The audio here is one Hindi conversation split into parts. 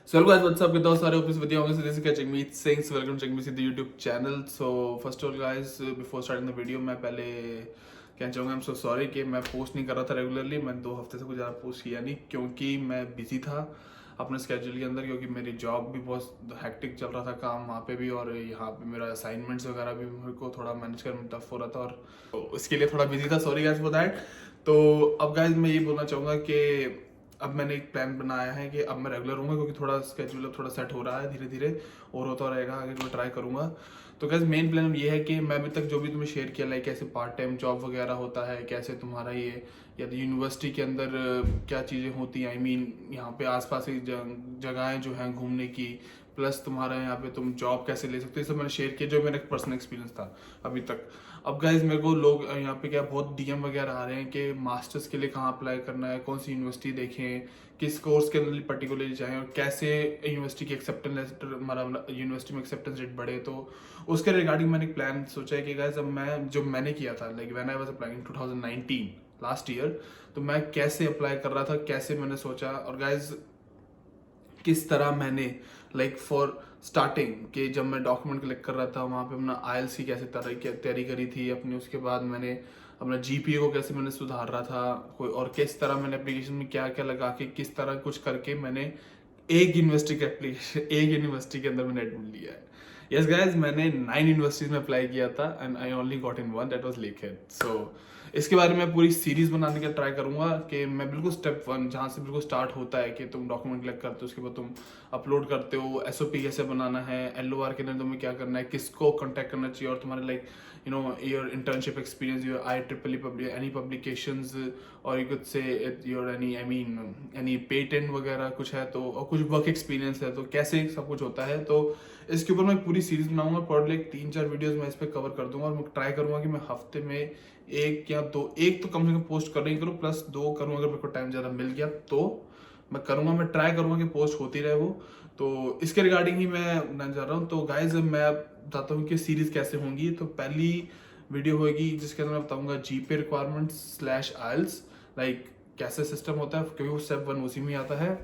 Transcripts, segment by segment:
So hello guys, what's up? कितना सारे ऑफिस बढ़िया होंगे. So this is Jagmeet Singh. So welcome to Jagmeet Singh the YouTube channel. So first of all guys, before starting the video, मैं पहले कहना चाहूँगा I'm so sorry कि मैं पोस्ट नहीं कर रहा था रेगुलरली. मैं 2 हफ्ते से कुछ ज़्यादा पोस्ट किया नहीं क्योंकि मैं बिजी था अपने स्केड्यूल के अंदर, क्योंकि मेरी जॉब भी बहुत हैक्टिक चल रहा था, काम वहाँ पे भी, और यहाँ पे मेरा असाइनमेंट्स वगैरह भी मेरे को थोड़ा मैनेज करना टफ हो रहा था, और तो इसके लिए थोड़ा बिजी था. Sorry guys for that. तो अब गाइज मैं ये बोलना चाहूँगा कि अब मैंने एक प्लान बनाया है कि अब मैं रेगुलर हूँगा, क्योंकि थोड़ा स्केड्यूल अब थोड़ा सेट हो रहा है धीरे धीरे, और होता रहेगा आगे मैं ट्राई करूँगा. तो गाइस मेन प्लान ये है कि मैं अभी तक जो भी तुम्हें शेयर किया, लाइक कैसे पार्ट टाइम जॉब वगैरह होता है, कैसे तुम्हारा ये या यूनिवर्सिटी के अंदर क्या चीज़ें होती हैं, आई मीन यहाँ पे आसपास की जगहें जो हैं घूमने की, प्लस तुम्हारा यहाँ पे तुम जॉब कैसे ले सकते हो, ये सब मैंने शेयर किया जो मेरा पर्सनल एक्सपीरियंस था अभी तक. अब गाइज मेरे को लोग यहाँ पे क्या बहुत डीएम वगैरह आ रहे हैं कि मास्टर्स के लिए कहाँ अप्लाई करना है, कौन सी यूनिवर्सिटी देखें, किस कोर्स के अंदर पर्टिकुलरली जाएं, और कैसे यूनिवर्सिटी की एक्सेप्टेंस लेटर, हमारा यूनिवर्सिटी में एक्सेप्टेंस रेट बढ़े. तो उसके रिगार्डिंग मैंने एक प्लान सोचा है कि गाइज अब मैं जो मैंने किया था, like when I was applying 2019 last year, तो मैं कैसे अप्लाई कर रहा था, कैसे मैंने सोचा, और गाइज किस तरह मैंने लाइक फॉर स्टार्टिंग कि जब मैं डॉक्यूमेंट कलेक्ट कर रहा था वहाँ पे अपना आईएलटीएस की कैसे तैयारी करी थी अपनी, उसके बाद मैंने अपना जीपीए को कैसे मैंने सुधार रहा था कोई, और किस तरह मैंने एप्लीकेशन में क्या क्या लगा के किस तरह कुछ करके मैंने एक यूनिवर्सिटी का एप्लीकेशन एक यूनिवर्सिटी के अंदर मैंने एडमिट लिया है. यस गाइज, मैंने 9 यूनिवर्सिटीज में अप्लाई किया था and I only got in one, that was Lakehead. So इसके बारे में पूरी सीरीज बनाने का ट्राई करूंगा कि मैं बिल्कुल स्टेप 1 जहाँ से बिल्कुल स्टार्ट होता है कि तुम डॉक्यूमेंट कलेक्ट करते हो, उसके बाद तुम अपलोड करते हो, एसओपी कैसे बनाना है, एलओआर के अंदर तुम्हें क्या करना है, किसको कांटेक्ट करना चाहिए, और तुम्हारे like you know your internship experience, your IEEE any publications, और you could say your any patent वगैरह कुछ है तो, और कुछ वर्क एक्सपीरियंस है तो कैसे सब कुछ होता है. तो इसके ऊपर मैं पूरी सीरीज बनाऊंगा, प्रॉब्ली 3-4 वीडियोस मैं इस पर कवर कर दूंगा, और मैं ट्राई करूंगा कि मैं हफ्ते में एक या दो, एक तो कम से कम पोस्ट कर ही करूँ, प्लस 2 करूँ अगर मेरे को टाइम ज़्यादा मिल गया तो मैं करूँगा. मैं ट्राई करूँगा कि पोस्ट होती रहे वो. तो इसके रिगार्डिंग ही मैं बनाने जा रहा हूँ. तो गाइज मैं बताता हूँ कि सीरीज कैसे होंगी. तो पहली वीडियो होगी जिसके अंदर मैं बताऊँगा जीपीए रिक्वायरमेंट्स / आइल्स, लाइक कैसे सिस्टम होता है, क्योंकि वो स्टेप 1 उसी में आता है.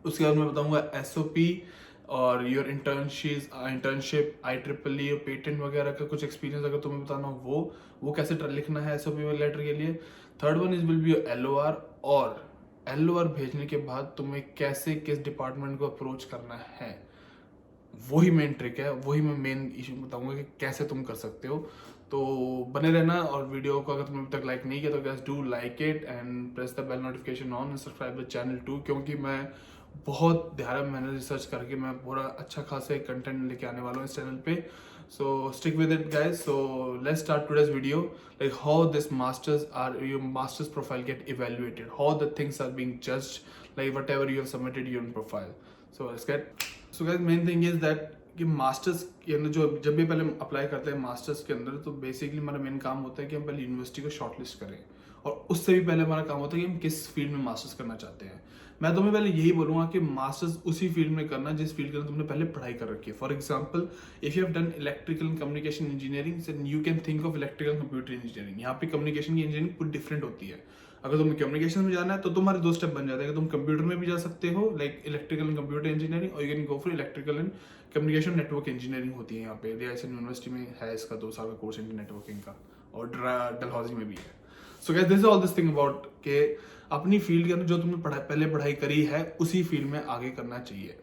उसके बाद मैं बताऊँगा एसओपी और योर इंटर्नशिप IEEE और पेटेंट वगैरह का कुछ एक्सपीरियंस अगर तुम्हें बताना हो वो कैसे लिखना है एसओपी लेटर के लिए. Third one is will be LOR, और एलओआर भेजने के बाद तुम्हें कैसे किस डिपार्टमेंट को अप्रोच करना है, वही मेन ट्रिक है, वही मैं मेन इशू बताऊंगा कि कैसे तुम कर सकते हो. तो बने रहना, और वीडियो को अगर तुमने अभी तक लाइक नहीं किया तो guys do like it and press the bell notification on and subscribe the channel too, क्योंकि मैं बहुत ध्यान मैंने रिसर्च करके मैं पूरा अच्छा खासा कंटेंट लेके आने वाला हूँ इस चैनल पे. So stick with it guys. So let's start today's video, like how this masters are your masters profile get evaluated, how the things are being judged, like what ever you have submitted your profile. So let's get. So guys main thing is that कि मास्टर्स के अंदर जो जब भी पहले अप्लाई करते हैं मास्टर्स के अंदर, तो बेसिकली हमारा मेन काम होता है कि हम पहले यूनिवर्सिटी को शॉर्टलिस्ट करें, और उससे भी पहले हमारा काम होता है कि हम किस फील्ड में मास्टर्स करना चाहते हैं. मैं तुम्हें पहले यही बोलूंगा कि मास्टर्स उसी फील्ड में करना जिस फील्ड के अंदर तुमने पहले पढ़ाई कर रखी है. For example if you have done electrical and communication engineering, then you can think of electrical computer engineering. यहाँ पे कम्युनिकेशन की इंजीनियरिंग पूरी डिफरेंट होती है. अगर तुम्हें कम्युनिकेशन में जाना है तो तुम्हारे 2 स्टेप बन जाते हैं. तुम कंप्यूटर में भी जा सकते हो, like electrical and computer engineering, और you can go for electrical and communication network engineering होती है. यहाँ पे रियासन यूनिवर्सिटी में है इसका 2 साल का कोर्स नेटवर्किंग का, और डलहौजी में भी है. So guys this is all this thing about के अपनी फील्ड के अंदर जो तुमने पहले पढ़ाई करी है उसी फील्ड में आगे करना चाहिए.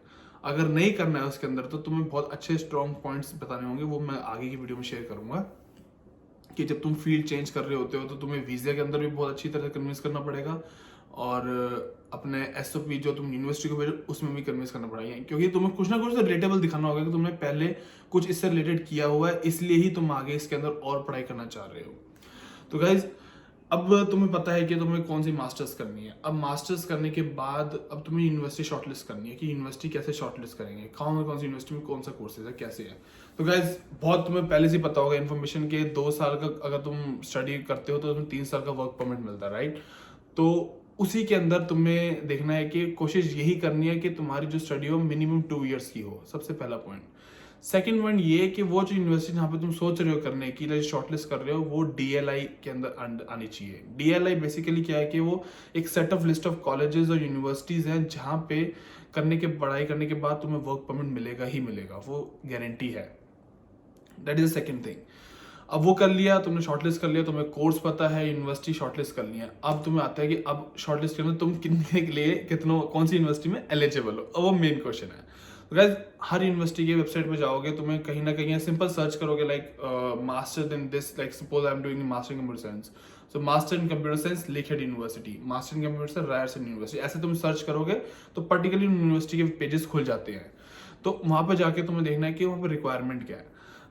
अगर नहीं करना है उसके अंदर तो तुम्हें बहुत अच्छे स्ट्रॉन्ग पॉइंट्स बताने होंगे, वो मैं आगे की वीडियो में शेयर करूंगा. कि जब तुम फील्ड चेंज कर रहे होते हो तो तुम्हें वीजा के अंदर भी बहुत अच्छी तरह कन्विंस करना पड़ेगा, और अपने एसओपी जो तुम यूनिवर्सिटी को भेजो उसमें भी कन्विंस करना पड़ेगा, क्योंकि तुम्हें कुछ ना कुछ तो रिलेटेबल दिखाना होगा कि तुमने पहले कुछ इससे रिलेटेड किया हुआ है, इसलिए ही तुम आगे इसके अंदर और पढ़ाई करना चाह रहे हो. तो गाइज अब तुम्हें पता है कि तुम्हें कौन सी मास्टर्स करनी है. अब मास्टर्स करने के बाद अब तुम्हें यूनिवर्सिटी शॉर्टलिस्ट करनी है कि यूनिवर्सिटी कैसे शॉर्टलिस्ट करेंगे, कौन सी यूनिवर्सिटी में कौन सा कोर्सेज है, कैसे है. तो गाइज बहुत तुम्हें पहले से पता होगा इन्फॉर्मेशन के 2 साल का अगर तुम स्टडी करते हो तो तुम्हें 3 साल का वर्क परमिट मिलता है, राइट. तो उसी के अंदर तुम्हें देखना है कि कोशिश यही करनी है कि तुम्हारी जो स्टडी हो मिनिमम 2 इयर्स की हो, सबसे पहला पॉइंट. सेकंड पॉइंट ये है कि वो जो यूनिवर्सिटी जहाँ पे तुम सोच रहे हो करने की, लाइक शॉर्टलिस्ट कर रहे हो, वो DLI के अंदर आनी चाहिए। DLI बेसिकली क्या है कि वो एक set of list of colleges और यूनिवर्सिटीज हैं जहाँ पे पढ़ाई करने के बाद तुम्हें वर्क परमिट मिलेगा ही मिलेगा, वो गारंटी है। That is the second thing. अब वो कर लिया तुमने, शॉर्टलिस्ट कर लिया, तुम्हें कोर्स पता है, यूनिवर्सिटी शॉर्टलिस्ट कर लिया। अब तुम्हें आता है कि अब शॉर्टलिस्ट करना तुम कितने के लिए कौन सी यूनिवर्सिटी में एलिजिबल हो, अब वो मेन क्वेश्चन है। तो गाइस हर यूनिवर्सिटी के वेबसाइट पे जाओगे, तुम्हें कहीं ना कहीं सिंपल सर्च करोगे like master in this, like suppose I am doing master in computer science, so master in computer science Lakehead university, master in computer science Ryerson university, ऐसे तुम सर्च करोगे तो पर्टिकुलर यूनिवर्सिटी के पेजेस खुल जाते हैं। तो वहां पर जाके तुम्हें देखना है कि वहां पर रिक्वायरमेंट क्या है।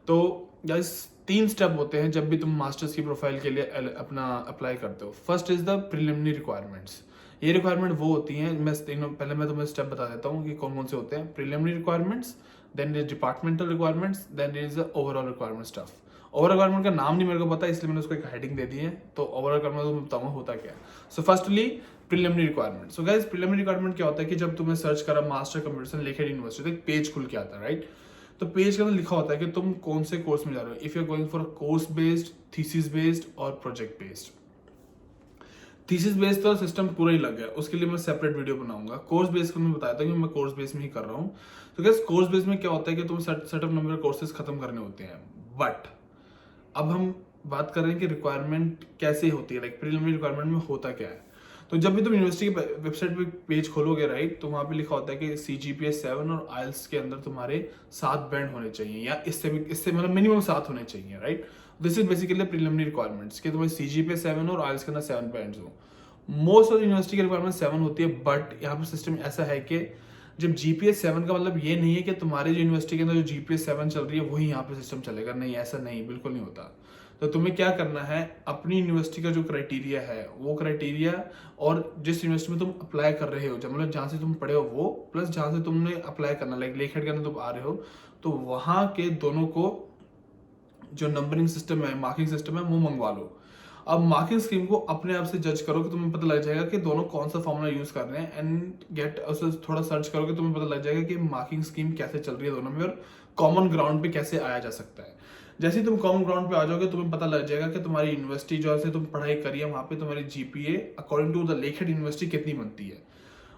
तो गाइस 3 स्टेप होते हैं जब भी तुम मास्टर्स की प्रोफाइल के लिए अपना अप्लाई करते हो। First is the preliminary requirements. ये रिक्वायरमेंट वो होती हैं, पहले मैं तुम्हें स्टेप बता देता हूँ कि कौन कौन से होते हैं। Preliminary requirements, then is departmental requirements, then is the overall requirement stuff. Overall requirement का नाम नहीं मेरे को पता, इसलिए मैंने उसको एक हेडिंग दे दी है। तो ओवरऑल रिक्वायरमेंट मैं बताऊंगा होता क्या है। So firstly preliminary requirement. So guys preliminary requirement क्या होता है कि जब तुमने सर्च करा master computer science Lakehead university, एक पेज खुल के आता है, राइट। तो पेज के अंदर लिखा होता है कि तुम कौन से कोर्स में जा रहे हो, if you are going for course based, thesis based और प्रोजेक्ट बेस्ड। थीसिस बेस्ड तो सिस्टम पूरा ही लग गया, उसके लिए मैं सेपरेट वीडियो बनाऊंगा। कोर्स बेस्ड को मैं बताया था कि मैं कोर्स बेस्ड में ही कर रहा हूँ। तो गाइस कोर्स बेस्ड में क्या होता है कि तुम सेट ऑफ नंबर कोर्सेज खत्म करने होते हैं। बट अब हम बात कर रहे हैं कि रिक्वायरमेंट कैसे होती है, लाइक प्रीलिमिनरी रिक्वायरमेंट में होता क्या है। तो जब भी तुम यूनिवर्सिटी की वेबसाइट पे पेज खोलोगे, राइट, तो वहां पे लिखा होता है कि CGPA 7 और IELTS के अंदर तुम्हारे 7 बैंड होने चाहिए, या इससे मतलब मिनिमम 7 होने चाहिए, right. This is basically preliminary requirements कि तुम्हें CGPA 7 और IELTS के अंदर 7 बैंड्स हो। मोस्ट ऑफ यूनिवर्सिटी की रिक्वायरमेंट 7 होती है, बट यहाँ पर सिस्टम ऐसा है कि जब GPA 7 का मतलब ये नहीं है कि तुम्हारे जो यूनिवर्सिटी के अंदर जो GPA 7 चल रही है वही यहाँ पे सिस्टम चलेगा, नहीं, ऐसा नहीं, बिल्कुल नहीं होता। तो तुम्हें क्या करना है, अपनी यूनिवर्सिटी का जो क्राइटेरिया है वो क्राइटेरिया, और जिस यूनिवर्सिटी में तुम अप्लाई कर रहे हो, जब मतलब जहाँ से तुम पढ़े हो वो, प्लस जहाँ से तुमने अप्लाई करना, लाइक लेखड़ के अंदर तुम आ रहे हो, तो वहाँ के दोनों को जो नंबरिंग सिस्टम है, मार्किंग सिस्टम है, वो मंगवा लो। अब मार्किंग स्कीम को अपने आप से जज करो कि तुम्हें पता लग जाएगा कि दोनों कौन सा फॉर्मूला यूज कर रहे हैं, एंड गेट उसे थोड़ा सर्च करोगे तुम्हें पता लग जाएगा कि मार्किंग स्कीम कैसे चल रही है दोनों में, और कॉमन ग्राउंड पे कैसे आया जा सकता है। जैसे ही तुम कॉमन ग्राउंड पे आ जाओगे तुम्हें पता लग जाएगा कि तुम्हारी यूनिवर्सिटी जो है तुम पढ़ाई करी है वहां पे तुम्हारी GPA according to the Lakehead university कितनी बनती है।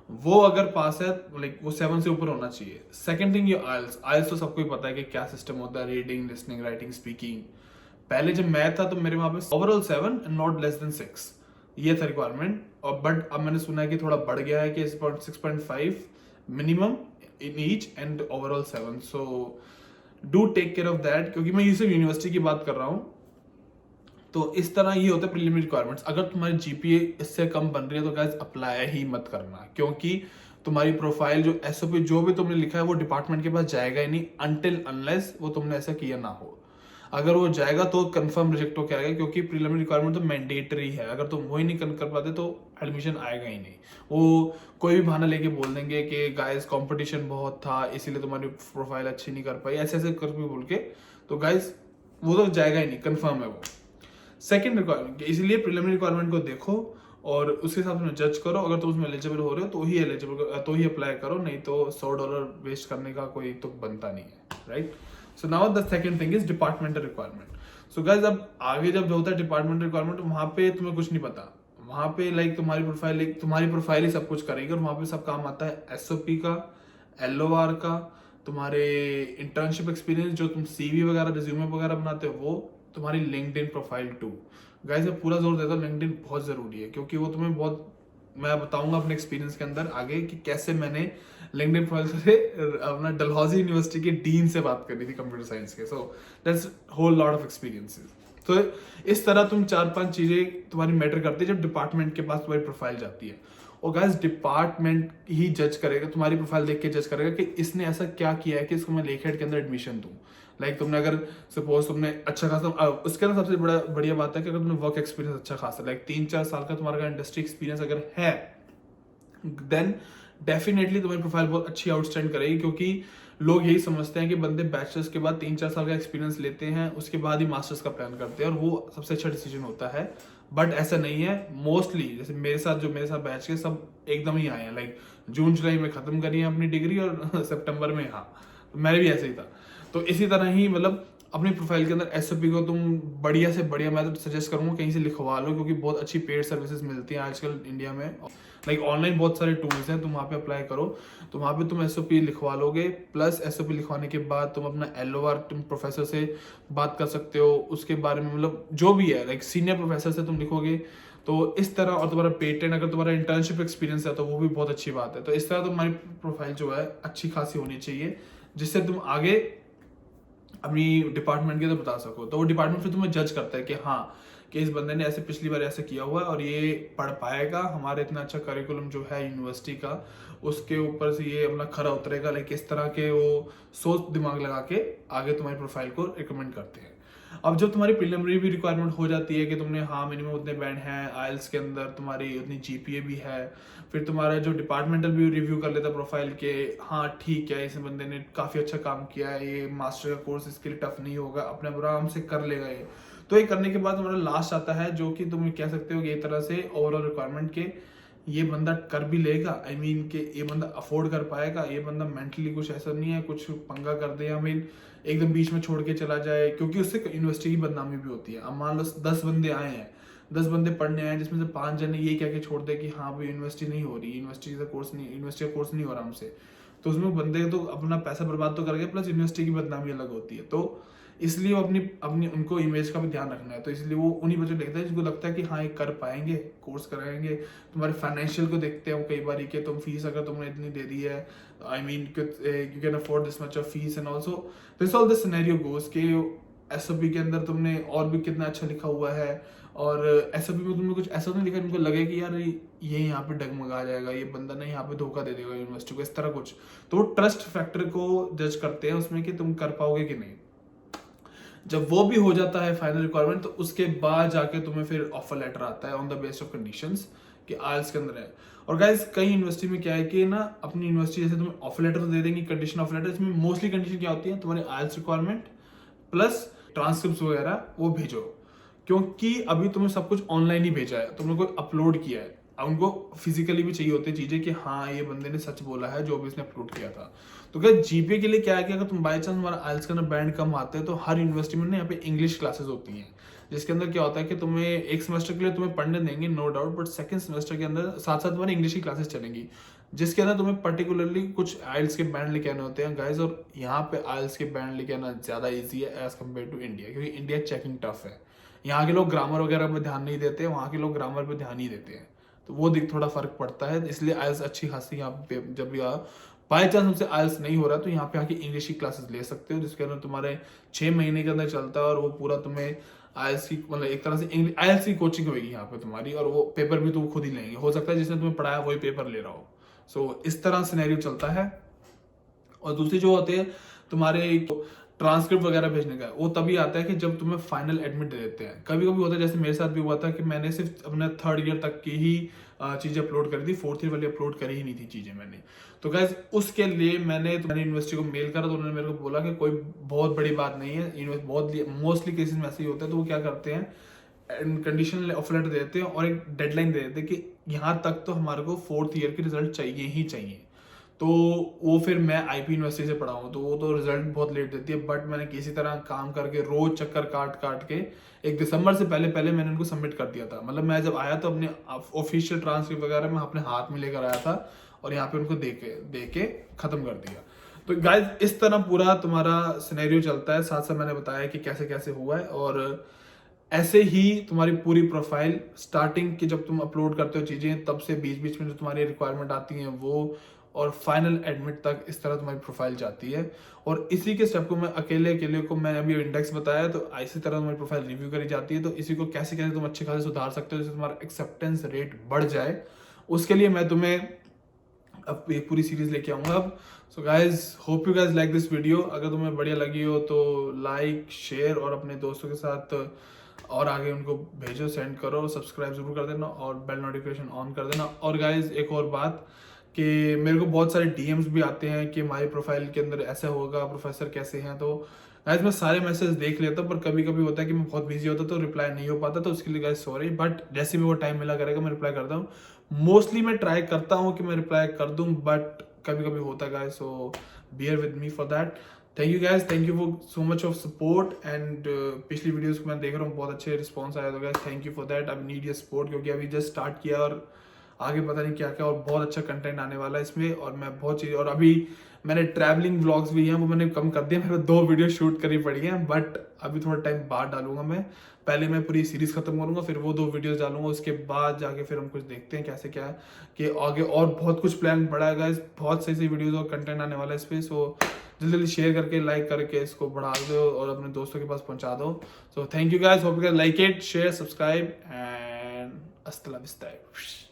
वो अगर पास है, लाइक वो 7 से ऊपर होना चाहिए। सेकंड थिंग ये IELTS तो सबको ही पता है कि क्या सिस्टम होता है, रीडिंग, लिसनिंग, राइटिंग, स्पीकिंग। पहले जब मैं था तो मेरे वहां पे overall 7 and not less than 6 ये था रिक्वायरमेंट। और बट अब मैंने सुना है कि थोड़ा बढ़ गया है कि 6.5 minimum in each and overall 7। So do take care of that, क्योंकि मैं ये सिर्फ यूनिवर्सिटी की बात कर रहा हूँ। तो इस तरह ये होता है प्रीलिमिनरी रिक्वायरमेंट्स। अगर तुम्हारी GPA इससे कम बन रही है तो गाइस अप्लाई ही मत करना, क्योंकि तुम्हारी प्रोफाइल जो SOP जो भी तुमने लिखा है वो डिपार्टमेंट के पास जाएगा ही नहीं, अनटिल अनलेस वो तुमने ऐसा किया ना हो। अगर वो जाएगा तो कंफर्म रिजेक्ट होकर आएगा, क्योंकि प्रीलिमिनरी रिक्वायरमेंट तो मैंडेटरी है। अगर तुम वही नहीं कर पाते तो एडमिशन आएगा ही नहीं। वो कोई भी बहाना लेके बोल देंगे कि गाइस कंपटीशन बहुत था इसीलिए तुम्हारी प्रोफाइल अच्छी नहीं कर पाई, ऐसे ऐसे कर भी बोल के, तो गाइस वो तो जाएगा ही नहीं, कंफर्म है वो। सेकंड रिक्वायरमेंट, इसलिए प्रीलिमिनरी रिक्वायरमेंट को देखो और उसके हिसाब से जज करो। अगर तुम उसमें एलिजिबल हो रहे हो तो ही अप्लाई करो, नहीं तो $100 वेस्ट करने का कोई तो बनता नहीं है, right. So now the second thing is departmental requirement. So guys अब आगे जब जो होता है डिपार्टमेंटल रिक्वायरमेंट, वहां पे तुम्हें कुछ नहीं पता। वहां पे लाइक तुम्हारी प्रोफाइल ही सब कुछ करेगी, और वहां पे सब काम आता है SOP का, LOR का, तुम्हारे इंटर्नशिप एक्सपीरियंस जो तुम CV वगैरह, रिज्यूमे वगैरह बनाते हो वो, तुम्हारी लिंक्डइन प्रोफाइल टू। गाइस मैं पूरा जोर देता हूँ, लिंक्डइन बहुत जरूरी है, क्योंकि वो तुम्हें बहुत, मैं बताऊंगा अपने एक्सपीरियंस के अंदर आगे कि कैसे मैंने लिंक्डइन प्रोफाइल से अपना डलहौजी यूनिवर्सिटी के डीन से बात करनी थी कंप्यूटर साइंस के। So that's whole lot of experiences. तो इस तरह तुम 4-5 चीजें तुम्हारी मैटर करती है जब डिपार्टमेंट के पास तुम्हारी प्रोफाइल जाती है। और गाइस डिपार्टमेंट ही जज करेगा, तुम्हारी प्रोफाइल देख के जज करेगा कि इसने ऐसा क्या किया है कि इसको मैं लेखेड के अंदर एडमिशन दूं। लाइक तुमने अगर सपोज तुमने अच्छा खासा, उसके अंदर सबसे बढ़िया बात है कि अगर तुमने वर्क एक्सपीरियंस अच्छा खासा, लाइक 3-4 साल का तुम्हारा इंडस्ट्री एक्सपीरियंस अगर है, देन डेफिनेटली तुम्हारी प्रोफाइल बहुत अच्छी आउटस्टैंड करेगी। क्योंकि लोग यही समझते हैं कि बंदे बैचलर्स के बाद 3-4 साल का एक्सपीरियंस लेते हैं, उसके बाद ही मास्टर्स का प्लान करते हैं, और वो सबसे अच्छा डिसीजन होता है। बट ऐसा नहीं है। मोस्टली जैसे मेरे साथ बैच के सब एकदम ही आए हैं, लाइक जून जुलाई में खत्म करी है अपनी डिग्री और सितंबर में, हाँ मैंने भी ऐसे ही था। तो इसी तरह ही मतलब अपनी प्रोफाइल के अंदर एसओपी को तुम बढ़िया से बढ़िया, मैं तो सजेस्ट करूंगा कहीं से लिखवा लो, क्योंकि बहुत अच्छी पेड सर्विसेज मिलती हैं आजकल इंडिया में। लाइक ऑनलाइन बहुत सारे टूल्स हैं, तुम वहाँ पे अप्लाई करो, तो वहाँ पे तुम एसओपी लिखवा लोगे। प्लस एसओपी लिखवाने के बाद तुम अपना एलओआर तुम प्रोफेसर से बात कर सकते हो उसके बारे में, मतलब जो भी है लाइक सीनियर प्रोफेसर से तुम लिखोगे तो इस तरह। और तुम्हारा पेटेंट, अगर तुम्हारा इंटर्नशिप एक्सपीरियंस है तो वो भी बहुत अच्छी बात है। तो इस तरह तुम्हारी प्रोफाइल जो है अच्छी खासी होनी चाहिए, जिससे तुम आगे अपनी डिपार्टमेंट के तो बता सको। तो वो डिपार्टमेंट फिर तुम्हें जज करता है कि हाँ कि इस बंदे ने ऐसे पिछली बार ऐसे किया हुआ है और ये पढ़ पाएगा, हमारे इतना अच्छा करिकुलम जो है यूनिवर्सिटी का उसके ऊपर से ये अपना खरा उतरेगा। लाइक इस तरह के वो सोच दिमाग लगा के आगे तुम्हारी प्रोफाइल को रिकमेंड करते हैं। अब जब तुम्हारी प्रीलिमिनरी भी रिक्वायरमेंट हो जाती है कि तुमने हाँ मिनिमम उतने बैंड हैं आइल्स के अंदर, तुम्हारी उतनी जीपीए भी है, फिर तुम्हारा जो डिपार्टमेंटल भी रिव्यू कर लेता प्रोफाइल के, हाँ ठीक है इस बंदे ने काफ़ी अच्छा काम किया है, ये मास्टर का कोर्स इसके लिए टफ नहीं होगा, अपने आराम से कर लेगा ये। तो ये करने के बाद तुम्हारा लास्ट आता है जो कि तुम कह सकते हो कि एक तरह से ओवरऑल रिक्वायरमेंट के ये बंदा कर भी लेगा, आई मीन कि ये बंदा अफोर्ड कर पाएगा, ये बंदा मेंटली कुछ ऐसा नहीं है कुछ पंगा कर दे, आई मीन एकदम बीच में छोड़ के चला जाए, क्योंकि उससे यूनिवर्सिटी की बदनामी भी होती है। अब मान लो 10 बंदे आए हैं, 10 बंदे पढ़ने आए जिसमें से 5 जने ये कह के छोड़ दे कि हाँ भाई यूनिवर्सिटी नहीं हो रही, यूनिवर्सिटी का कोर्स नहीं हो रहा हमसे, तो उसमें बंदे तो अपना पैसा बर्बाद तो कर गए, प्लस यूनिवर्सिटी की बदनामी अलग होती है। तो इसलिए वो अपनी अपनी उनको इमेज का भी ध्यान रखना है, तो इसलिए वो उन्हीं बच्चों को देखता है जिनको लगता है कि हाँ ये कर पाएंगे, कोर्स कराएंगे। तुम्हारे फाइनेंशियल को देखते हो कई बार कि तुम फीस अगर तुमने इतनी दे दी है, I mean you can afford this much of fees and also this all the scenario goes के एसओपी के अंदर तुमने और भी कितना अच्छा लिखा हुआ है, और एसओपी में तुमने कुछ ऐसा नहीं लिखा जिनको लगे कि यार ये यहाँ पे डगमगा जाएगा, ये बंदा नहीं यहाँ पे धोखा दे देगा यूनिवर्सिटी को, इस तरह कुछ। तो वो ट्रस्ट फैक्टर को जज करते हैं उसमें कि तुम कर पाओगे कि नहीं। जब वो भी हो जाता है फाइनल रिक्वायरमेंट, तो उसके बाद जाके तुम्हें फिर ऑफर लेटर आता है on the base of conditions कि आइल्स के अंदर है। और गाइस कई यूनिवर्सिटी में क्या है कि ना अपनी यूनिवर्सिटी जैसे तुम्हें ऑफर लेटर दे देंगी, कंडीशन ऑफर लेटर, इसमें मोस्टली कंडीशन क्या होती है, तुम्हारी आइल्स रिक्वायरमेंट प्लस ट्रांसक्रिप्ट वगैरह वो भेजो, क्योंकि अभी तुम्हें सब कुछ ऑनलाइन ही भेजा है, तुमने कोई अपलोड किया है। अब उनको फिजिकली भी चाहिए होती है चीजें कि हाँ ये बंदे ने सच बोला है जो भी इसने अपलोड किया था। तो क्या जीपे के लिए क्या है कि अगर तुम बाई चांस हमारा आइल्स का ना बैंड कम आते हैं, तो हर यूनिवर्सिटी में ना यहाँ पे इंग्लिश क्लासेस होती हैं, जिसके अंदर क्या होता है कि तुम्हें एक सेमेस्टर के लिए तुम्हें पढ़ने देंगे no doubt, but second semester के अंदर साथ साथ तुम्हारी इंग्लिश की क्लासेस चलेंगी, जिसके अंदर तुम्हें पर्टिकुलरली कुछ आइल्स के बैंड लेके आने होते हैं गाइज। और यहाँ पे आइल्स के बैंड लेके आना ज्यादा ईजी है एज कम्पेयर टू इंडिया, क्योंकि इंडिया चेकिंग टफ है। यहाँ के लोग ग्रामर वगैरह पे ध्यान नहीं देते, वहाँ के लोग ग्रामर पे ध्यान ही देते हैं, तो वो थोड़ा फर्क पड़ता है। इसलिए आइल्स अच्छी खासी यहाँ पे जब बाई चांस हमसे आइल्स नहीं हो रहा तो यहाँ पे आके इंग्लिश की क्लासेस ले सकते हो, जिसके अंदर तुम्हारे 6 महीने के अंदर चलता है, और वो पूरा तुम्हें आइल्स की मतलब एक तरह से आइल्स की कोचिंग होगी यहाँ पे तुम्हारी, और वो पेपर भी तुम खुद ही लेंगे, हो सकता है जिसने तुम्हें पढ़ाया वही पेपर ले रहा हो। सो इस तरह सिनेरियो चलता है। और दूसरी जो होते हैं तुम्हारे ट्रांसक्रिप्ट वगैरह भेजने का, वो तभी आता है कि जब तुम्हें फाइनल एडमिट दे देते हैं। कभी कभी होता है जैसे मेरे साथ भी हुआ था कि मैंने सिर्फ अपने 3rd ईयर तक की ही चीजें अपलोड करी थी, 4th ईयर वाली अपलोड करी ही नहीं थी चीजें मैंने। तो गाइस उसके लिए मैंने यूनिवर्सिटी को मेल करा, तो उन्होंने मेरे को बोला कि कोई बहुत बड़ी बात नहीं है, बहुत मोस्टली केसेस में ऐसे ही होता है। तो वो क्या करते हैं कंडीशनल ऑफर लेटर देते हैं और एक डेडलाइन दे देते हैं कि यहाँ तक तो हमारे को 4th ईयर की रिजल्ट चाहिए ही चाहिए। तो वो फिर मैं आईपी यूनिवर्सिटी से पढ़ा हूँ, तो वो तो रिजल्ट बहुत लेट देती है, बट मैंने किसी तरह काम करके रोज चक्कर काट काट के 1 दिसंबर से पहले पहले मैंने उनको सबमिट कर दिया था। मतलब मैं जब आया तो अपने ऑफिशियल ट्रांसक्रिप्ट वगैरह मैं अपने हाथ में लेकर आया था और यहाँ पे उनको दे के खत्म कर दिया। तो गाइस इस तरह पूरा तुम्हारा सिनेरियो चलता है। साथ साथ मैंने बताया कि कैसे कैसे हुआ है, और ऐसे ही तुम्हारी पूरी प्रोफाइल स्टार्टिंग की जब तुम अपलोड करते हो चीजें, तब से बीच बीच में जो तुम्हारी रिक्वायरमेंट आती हैं वो, और फाइनल एडमिट तक इस तरह तुम्हारी प्रोफाइल जाती है। और इसी के स्टेप को मैं अकेले को मैंने अभी इंडेक्स बताया, तो इसी तरह तुम्हारी प्रोफाइल रिव्यू करी जाती है। तो इसी को कैसे कैसे तुम अच्छे खासे सुधार सकते हो जिससे तुम्हारा एक्सेप्टेंस रेट बढ़ जाए, उसके लिए मैं तुम्हें अब एक पूरी सीरीज लेके आऊंगा अब। So guys hope you guys like this video. अगर तुम्हें बढ़िया लगी हो तो लाइक शेयर और अपने दोस्तों के साथ और आगे उनको भेजो, सेंड करो, सब्सक्राइब जरूर कर देना और बेल नोटिफिकेशन ऑन कर देना। और गाइज एक और बात कि मेरे को बहुत सारे डीएम्स भी आते हैं कि हमारी प्रोफाइल के अंदर ऐसा होगा, प्रोफेसर कैसे हैं। तो गाइज मैं सारे मैसेज देख लेता हूँ, पर कभी कभी होता है कि मैं बहुत बिजी होता तो रिप्लाई नहीं हो पाता, तो उसके लिए गाइज सॉरी, बट जैसे भी वो टाइम मिला करेगा मैं रिप्लाई करता हूँ। मोस्टली मैं ट्राई करता हूँ कि मैं रिप्लाई कर दूँ, बट कभी कभी होता है guys, so bear with me for that. Thank you guys, thank you for so much of support and पिछली वीडियोस को मैं देख रहा हूँ बहुत अच्छे रिस्पॉन्स आया, तो guys thank you for that. I need your support, क्योंकि अभी जस्ट स्टार्ट किया और आगे पता नहीं क्या क्या और बहुत अच्छा कंटेंट आने वाला है इसमें। और मैं बहुत चीज़, और अभी मैंने ट्रैवलिंग व्लॉग्स भी हैं वो मैंने कम कर दिया, मेरे को 2 वीडियो शूट करनी पड़ी हैं, बट अभी थोड़ा टाइम बाद डालूंगा मैं। पहले मैं पूरी सीरीज खत्म करूंगा, फिर वो 2 वीडियोस डालूंगा, उसके बाद जाके फिर हम कुछ देखते हैं कैसे क्या है कि आगे। और बहुत कुछ प्लान बड़ा है गाइस, बहुत सही सही वीडियोस और कंटेंट आने वाला है इस पे। सो जल्दी जल्दी शेयर करके लाइक करके इसको बढ़ा दो और अपने दोस्तों के पास पहुंचा दो। So thank you guys, hope you guys like it, share, subscribe and अस्सलाम वालेकुम।